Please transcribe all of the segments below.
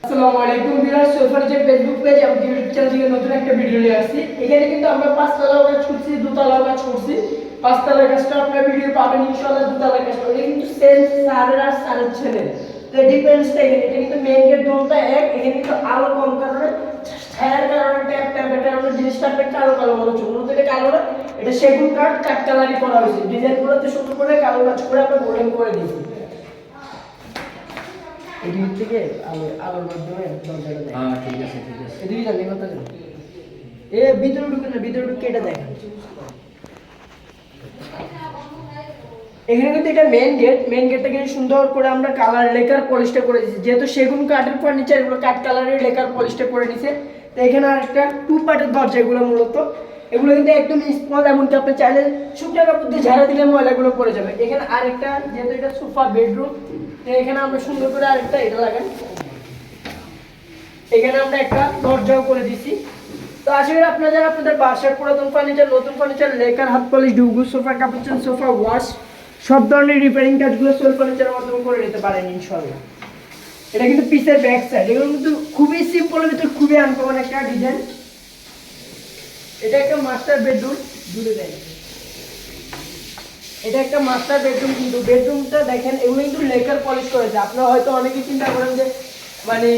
আসসালামু আলাইকুম ভিউয়ার্স, সোফার যে ফেসবুক পেজ এবং ইউটিউব চ্যানেল থেকে নতুন একটা ভিডিও নিয়ে আসছি। এখানে কিন্তু আমরা পাঁচতলা কাজ করছি, দোতলা কাজ করছি। পাঁচতলার কাজটা আপনারা ভিডিও পাবেন ইনশাআল্লাহ। দোতলার কাজটা এটা কিন্তু সেম সারের আর সারের ছেলে, তো ডিফারেন্সটা এখানে। এটা কিন্তু মেইন গেট দুটোটা এক, এখানে কিন্তু আলো কম কারণে ছায়ার কারণে ট্যাপের কারণে জিনিসটা আপনার কালো কালো মনে হচ্ছে, মূলত এটা কালো না, এটা সেগুন কাঠ কালারই করা হয়েছে। ডিজাইনগুলোতে সুন্দর করে কালো কাজ করে আমরা গোল্ডেন করে দিয়েছি। এদিক থেকে আলোর মাধ্যমে দরজাটা দেয়। হ্যাঁ, ঠিক আছে ঠিক আছে। এদিকে জানি কথা জানি এ ভিতরে ঢুকে না, ভিতরে ঢুকে এটা দেখেন। এখানে কিন্তু এটা মেইন গেটটা কিন্তু সুন্দর করে আমরা কালার লেকার পলিশটা করে দিয়েছি। যেহেতু সেগুন কাঠের ফার্নিচার, এগুলো কাঠ কালারের লেকার পলিশটা করে দিয়েছে। তো এখানে আরেকটা টু পার্টের দরজা, এগুলো মূলত এগুলো কিন্তু একদম স্মল, এমনকি আপনি চাইলে শুকনো কাপড় দিয়ে ঝাড়া দিলে ময়লাগুলো পড়ে যাবে। এখানে আরেকটা, যেহেতু এটা সোফা বেডরুম, তো এখানে আমরা সুন্দর করে আরেকটা এটা লাগান। এখানে আমরা একটা দরজাও করে দিয়েছি। তো আসলে আপনারা যারা আপনাদের বাসার পুরাতন ফার্নিচার, নতুন ফার্নিচার, লেকার, হাত পলিশ, ডুগু, সোফা, কাপুচন, সোফা ওয়াশ, সব ধরনের রিপেয়ারিং কাজগুলো সোল ফার্নিচারের মাধ্যমে করে নিতে পারেন ইনশাআল্লাহ। এটা কিন্তু পিসের ব্যাক সাইড, এগুলো কিন্তু খুবই সিম্পলের ভিতরে খুবই আনকমন একটা ডিজাইন। এটা একটা মাস্টার বেডরুম, জুড়ে দেয়। এটা একটা মাস্টার বেডরুম, কিন্তু বেডরুমটা দেখেন এগুলো কিন্তু লেকার পলিশ করেছে। আপনারা হয়তো অনেকেই চিন্তা করেন যে মানে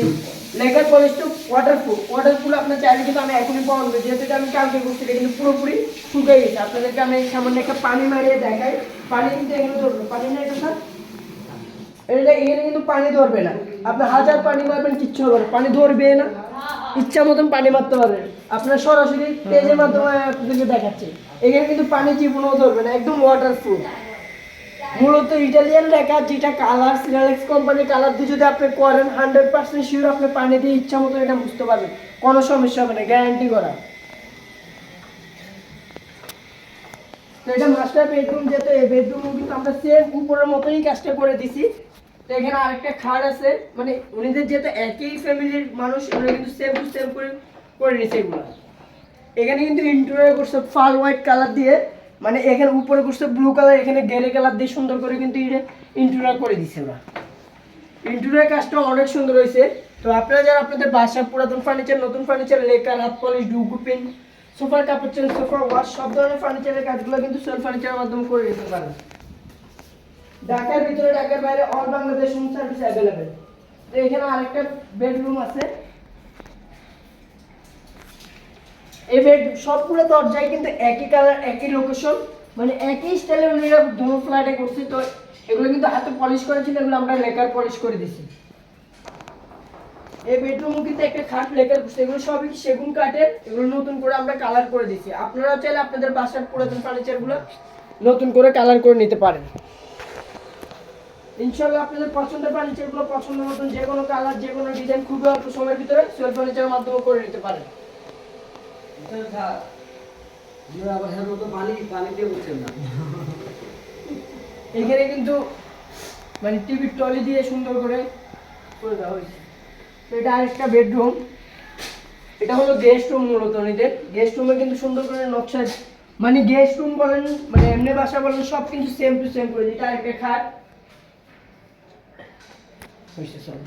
লেকার পলিশ তো ওয়াটারপ্রুফ আপনার চাইলে কিন্তু আমি এখনই পাওয়া যাবে। যেহেতু এটা আমি কালকে করছি, এটা কিন্তু পুরোপুরি শুকিয়ে গেছে। আপনাদেরকে আমি সামান্য একটা পানি মারিয়ে দেখাই। পানি কিন্তু এখানে ধরবে, পানি না এটা স্যার, এটা এখানে কিন্তু পানি ধরবে না। আপনি হাজার পানি মারবেন কিচ্ছু হবে না, পানি ধরবে না। ইচ্ছা মতন পানি মারতে পারবেন। আপনার সরাসরি পেজের মাধ্যমে আপনাদেরকে দেখাচ্ছি। এখানে কিন্তু পানি জীবনও ধরবে না, একদম ওয়াটারপ্রুফ। মূলত ইটালিয়ান লেখা, যেটা কালার সিরালেক্স কোম্পানির কালার দিয়ে যদি আপনি করেন 100% শিওর আপনি পানি দিয়ে ইচ্ছা মতো এটা বুঝতে পারবেন, কোনো সমস্যা হবে না, গ্যারান্টি করা। তো এটা মাস্টার বেডরুম, যেহেতু এই বেডরুম কিন্তু আমরা সেম উপরের মতোই কাজটা করে দিছি। তো এখানে আরেকটা খাট আছে, মানে উনিদের যেহেতু একই ফ্যামিলির মানুষ, ওরা কিন্তু সেম টু সেম করে নিছে এগুলো। এখানে কিন্তু ইন্টেরিয়র করছে ফাল হোয়াইট কালার দিয়ে, মানে এখানে উপরে করছে ব্লু কালার, এখানে গ্রে কালার দিয়ে সুন্দর করে কিন্তু ইন্টেরিয়র করে দিছে ওরা। ইন্টেরিয়র কাজটা অনেক সুন্দর হয়েছে। তো আপনারা যারা আপনাদের বাসার পুরাতন ফার্নিচার, নতুন ফার্নিচার, লেকার, হাত পলিশ, ডুগু পিন, সোফার কাপড় চেন, সোফা ওয়াশ, সব ধরনের ফার্নিচারের কাজগুলো কিন্তু সেল ফার্নিচারের মাধ্যমে করে দিতে পারেন। ঢাকার ভিতরে, ঢাকার বাইরে all Bangladesh home service available. তো এখানে আরেকটা বেডরুম আছে। এই বেড সবগুলো দরজায় কিন্তু একই কালার, একই লোকেশন, মানে একই স্টাইলে উনিরা দুটো ফ্ল্যাটে করছে। তো এগুলো কিন্তু হাতে পলিশ করেছিল, এগুলো আমরা লেকার পলিশ করে দিছি। এই বেডরুমও কিন্তু একটা খাট লেকার করছে, এগুলো সবই সেগুন কাঠের, এগুলো নতুন করে আমরা কালার করে দিছি। আপনারা চাইলে আপনাদের বাসার পুরাতন ফার্নিচারগুলো নতুন করে কালার করে নিতে পারেন ইনশাআল্লাহ। আপনাদের পছন্দের ফার্নিচারগুলো পছন্দ মতন যে কোনো কালার, যে কোনো ডিজাইন খুবই অল্প সময়ের ভিতরে সেল ফার্নিচারের মাধ্যমে করে নিতে পারেন। এখানে কিন্তু মানে টিভির টলি দিয়ে সুন্দর করে দেওয়া হয়েছে। তো এটা আরেকটা বেডরুম, এটা হলো গেস্ট রুম। মূলত নিজের গেস্ট রুমে কিন্তু সুন্দর করে নকশা, মানে গেস্ট রুম বলেন, মানে এমনি বাসা বলেন, সব কিন্তু সেম টু সেম করে। এটা আরেকটা খাট হয়েছে, সব